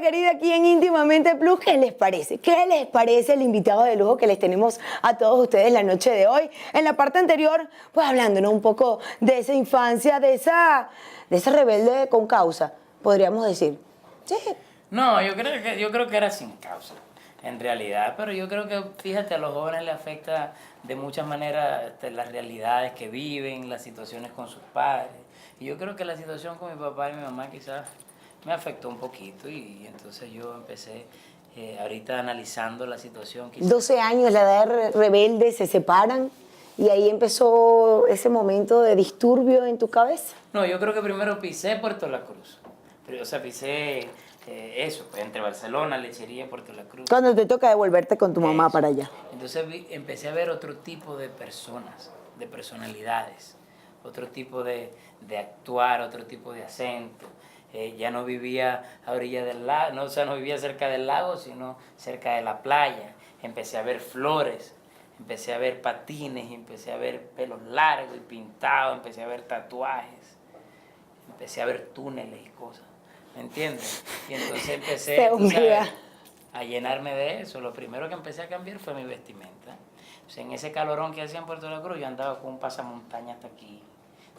querida, aquí en Íntimamente Plus, ¿qué les parece? ¿Qué les parece el invitado de lujo que les tenemos a todos ustedes la noche de hoy? En la parte anterior, pues hablándonos un poco de esa infancia, de esa rebelde con causa, podríamos decir. Sí. No, yo creo que era sin causa, en realidad, pero yo creo que, fíjate, a los jóvenes les afecta de muchas maneras las realidades que viven, las situaciones con sus padres. Y yo creo que la situación con mi papá y mi mamá quizás me afectó un poquito y entonces yo empecé ahorita analizando la situación. Quizás. 12 años, la edad de rebelde, se separan y ahí empezó ese momento de disturbio en tu cabeza. No, yo creo que primero pisé Puerto La Cruz. O sea, pisé eso, pues, entre Barcelona, Lechería, Puerto La Cruz. Cuando te toca devolverte con tu mamá para allá. Entonces empecé a ver otro tipo de personas, de personalidades, otro tipo de actuar, otro tipo de acento. Ya no vivía a orilla del lago, no, o sea, no vivía cerca del lago, sino cerca de la playa. Empecé a ver flores, empecé a ver patines, empecé a ver pelos largos y pintados, empecé a ver tatuajes, empecé a ver túneles y cosas, ¿me entiendes? Y entonces empecé a llenarme de eso. Lo primero que empecé a cambiar fue mi vestimenta. O sea, en ese calorón que hacía en Puerto La Cruz, yo andaba con un pasamontaña hasta aquí,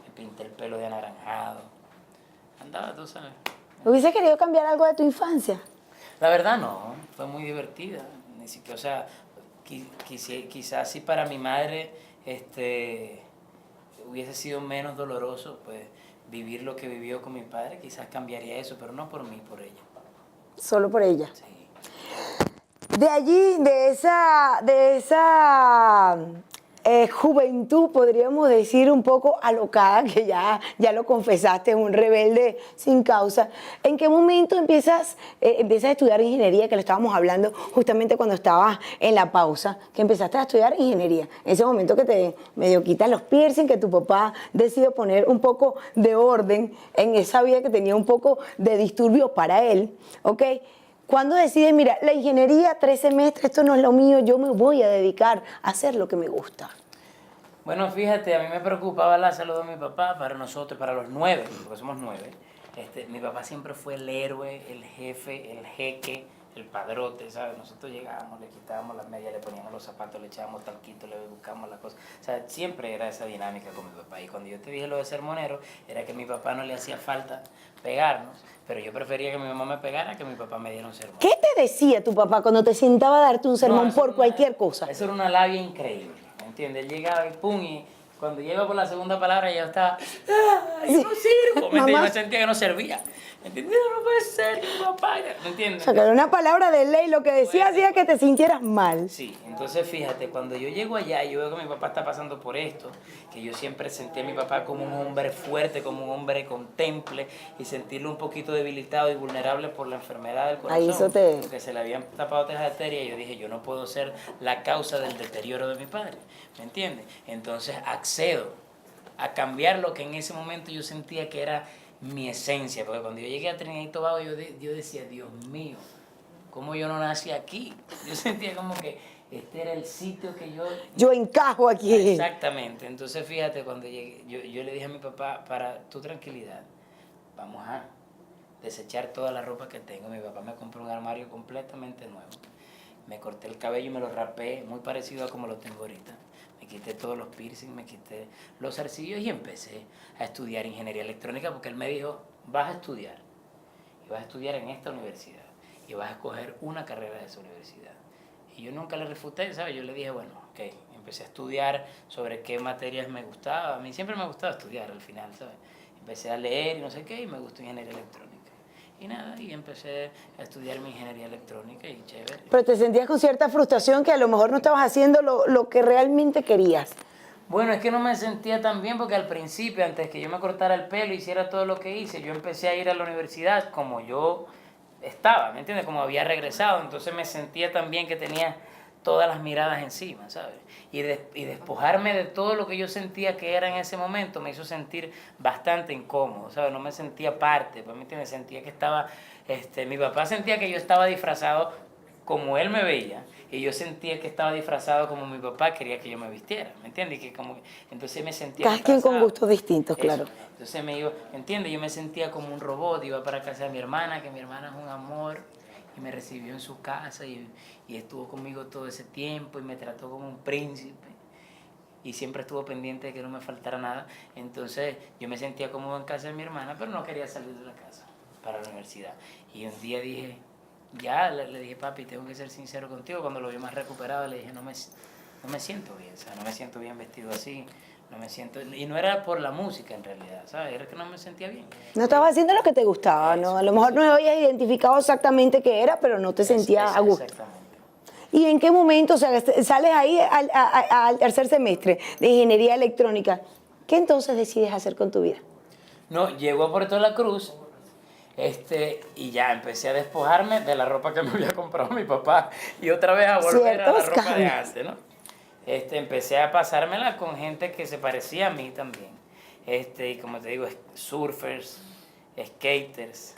me pinté el pelo de anaranjado. Andaba, tú sabes. ¿Hubiese querido cambiar algo de tu infancia? La verdad no, fue muy divertida. Ni siquiera, o sea, quizás si para mi madre hubiese sido menos doloroso, pues vivir lo que vivió con mi padre, quizás cambiaría eso, pero no por mí, por ella. Solo por ella. Sí. De allí, de esa juventud, podríamos decir, un poco alocada, que ya lo confesaste, un rebelde sin causa. ¿En qué momento empiezas a estudiar ingeniería? Que lo estábamos hablando justamente cuando estabas en la pausa, que empezaste a estudiar ingeniería. En ese momento que te medio quitas los piercing, que tu papá decidió poner un poco de orden en esa vida que tenía un poco de disturbio para él, ¿ok? Cuando decides, mira, la ingeniería, 3 semestres, esto no es lo mío, yo me voy a dedicar a hacer lo que me gusta? Bueno, fíjate, a mí me preocupaba la salud de mi papá, para nosotros, para los 9, porque somos 9. Mi papá siempre fue el héroe, el jefe, el jeque, el padrote, ¿sabes? Nosotros llegábamos, le quitábamos las medias, le poníamos los zapatos, le echábamos talquito, le buscábamos las cosas. O sea, siempre era esa dinámica con mi papá. Y cuando yo te dije lo de ser monero, era que a mi papá no le hacía falta pegarnos, pero yo prefería que mi mamá me pegara que mi papá me diera un sermón. ¿Qué te decía tu papá cuando te sentaba a darte un sermón por cualquier cosa? Eso era una labia increíble, ¿me entiendes? Él llegaba y pum, y cuando llegaba por la segunda palabra ya estaba, yo no sirvo, ¿me entiendes? Yo me sentía que no servía. ¿Me entiendes? No puede ser, mi papá, ¿me entiendes? O sea, que era una palabra de ley, lo que decía hacía que te sintieras mal. Sí, entonces fíjate, cuando yo llego allá y yo veo que mi papá está pasando por esto, que yo siempre sentí a mi papá como un hombre fuerte, como un hombre con temple, y sentirlo un poquito debilitado y vulnerable por la enfermedad del corazón, que se le habían tapado tejas de arteria, y yo dije, yo no puedo ser la causa del deterioro de mi padre, ¿me entiendes? Entonces accedo a cambiar lo que en ese momento yo sentía que era mi esencia, porque cuando yo llegué a Trinidad y Tobago yo decía, Dios mío, ¿cómo yo no nací aquí? Yo sentía como que este era el sitio que yo encajo aquí. Exactamente. Entonces, fíjate, cuando llegué, yo le dije a mi papá, para tu tranquilidad, vamos a desechar toda la ropa que tengo. Mi papá me compró un armario completamente nuevo. Me corté el cabello y me lo rapé, muy parecido a como lo tengo ahorita. Me quité todos los piercings, me quité los zarcillos y empecé a estudiar ingeniería electrónica porque él me dijo, vas a estudiar. Y vas a estudiar en esta universidad. Y vas a escoger una carrera de esa universidad. Y yo nunca le refuté, ¿sabes? Yo le dije, bueno, ok. Empecé a estudiar sobre qué materias me gustaba. A mí siempre me gustaba estudiar al final, ¿sabes? Empecé a leer y no sé qué, y me gustó ingeniería electrónica. Y nada, y empecé a estudiar mi ingeniería electrónica y chévere. Pero te sentías con cierta frustración que a lo mejor no estabas haciendo lo que realmente querías. Bueno, es que no me sentía tan bien porque al principio, antes que yo me cortara el pelo y hiciera todo lo que hice, yo empecé a ir a la universidad como yo estaba, ¿me entiendes? Como había regresado, entonces me sentía tan bien que tenía todas las miradas encima, ¿sabes? Y despojarme de todo lo que yo sentía que era en ese momento me hizo sentir bastante incómodo, ¿sabes? No me sentía parte, pues, ¿me entiendes? Sentía que estaba, mi papá sentía que yo estaba disfrazado como él me veía, y yo sentía que estaba disfrazado como mi papá quería que yo me vistiera, ¿me entiendes? Que como, entonces me sentía cada quien con gustos distintos, claro. Entonces me iba, ¿entiendes? Yo me sentía como un robot, iba para casa de mi hermana, que mi hermana es un amor, y me recibió en su casa y estuvo conmigo todo ese tiempo y me trató como un príncipe y siempre estuvo pendiente de que no me faltara nada. Entonces yo me sentía cómodo en casa de mi hermana, pero no quería salir de la casa para la universidad. Y un día dije, le dije, papi, tengo que ser sincero contigo. Cuando lo vi más recuperado, le dije, no me siento bien, o sea, no me siento bien vestido así, no me siento... Y no era por la música en realidad, ¿sabes? Era que no me sentía bien. No estabas haciendo lo que te gustaba, ¿no? A lo mejor no habías identificado exactamente qué era, pero no te sentías a gusto. Exactamente. ¿Y en qué momento, o sea, sales ahí al tercer semestre de ingeniería electrónica? ¿Qué entonces decides hacer con tu vida? No, llego a Puerto La Cruz y ya empecé a despojarme de la ropa que me había comprado mi papá y otra vez a volver a la Ciertos ropa de cambios. antes, ¿no? Empecé a pasármela con gente que se parecía a mí también. Y como te digo, surfers, skaters,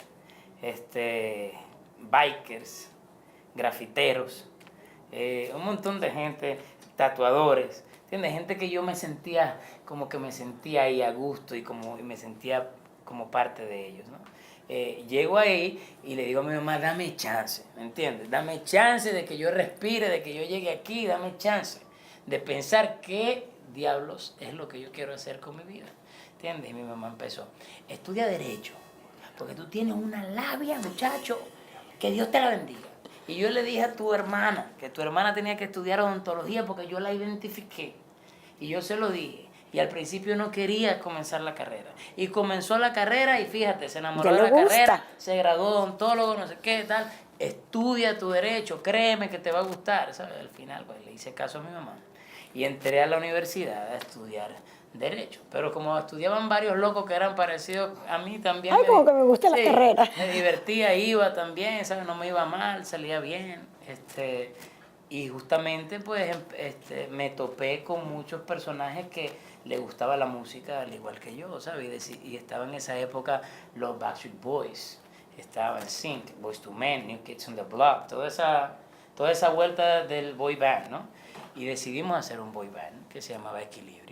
bikers, grafiteros, un montón de gente, tatuadores, ¿entiendes? Gente que yo me sentía ahí a gusto y me sentía como parte de ellos, ¿no? Llego ahí y le digo a mi mamá, dame chance, ¿me entiendes? Dame chance de que yo respire, de que yo llegue aquí, dame chance de pensar qué diablos es lo que yo quiero hacer con mi vida, ¿entiendes? Y mi mamá empezó, estudia Derecho, porque tú tienes una labia, muchacho, que Dios te la bendiga. Y yo le dije a tu hermana, que tu hermana tenía que estudiar odontología porque yo la identifiqué. Y yo se lo dije. Y al principio no quería comenzar la carrera. Y comenzó la carrera y fíjate, se enamoró de la carrera, se graduó de odontólogo, no sé qué, tal. Estudia tu derecho, créeme que te va a gustar, ¿sabes? Al final, pues le hice caso a mi mamá. Y entré a la universidad a estudiar Derecho. Pero como estudiaban varios locos que eran parecidos a mí también. Ay, como que me gusta la carrera. Me divertía, iba también, ¿sabes? No me iba mal, salía bien. Y justamente pues me topé con muchos personajes que les gustaba la música al igual que yo, ¿sabes? Y estaba en esa época los Backstreet Boys, estaba NSYNC, Boyz II Men, New Kids on the Block, toda esa vuelta del boy band, ¿no? Y decidimos hacer un boy band que se llamaba Equilibrio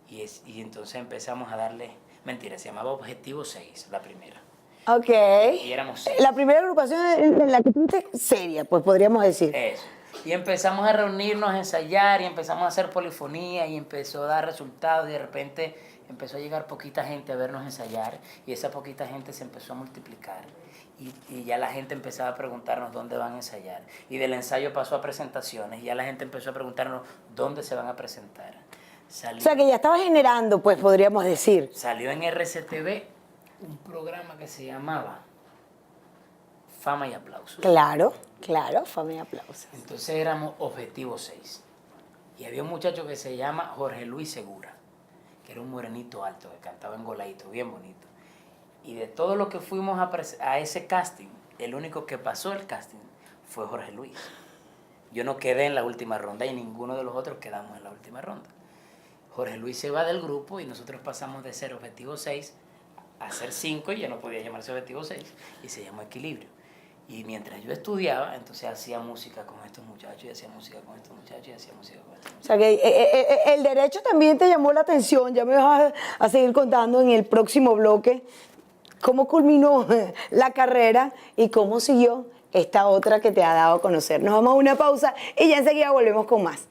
y entonces empezamos a darle, mentira, se llamaba Objetivo 6, la primera. Ok. Y éramos 6. La primera agrupación en la que tuviste seria, pues podríamos decir. Eso. Y empezamos a reunirnos, a ensayar y empezamos a hacer polifonía y empezó a dar resultados y de repente empezó a llegar poquita gente a vernos ensayar y esa poquita gente se empezó a multiplicar y ya la gente empezaba a preguntarnos dónde van a ensayar y del ensayo pasó a presentaciones y ya la gente empezó a preguntarnos dónde se van a presentar. O sea que ya estaba generando, pues podríamos decir. Salió en RCTV un programa que se llamaba Fama y Aplausos. Claro, fama y aplausos. Entonces éramos Objetivo 6. Y había un muchacho que se llama Jorge Luis Segura, que era un morenito alto, que cantaba en Goladito, bien bonito. Y de todo lo que fuimos a ese casting, el único que pasó el casting fue Jorge Luis. Yo no quedé en la última ronda y ninguno de los otros quedamos en la última ronda. Jorge Luis se va del grupo y nosotros pasamos de ser Objetivo 6 a ser 5 y ya no podía llamarse Objetivo 6 y se llamó Equilibrio. Y mientras yo estudiaba, entonces hacía música con estos muchachos y hacía música con estos muchachos y hacía música con estos muchachos. O sea que el derecho también te llamó la atención. Ya me vas a seguir contando en el próximo bloque cómo culminó la carrera y cómo siguió esta otra que te ha dado a conocer. Nos vamos a una pausa y ya enseguida volvemos con más.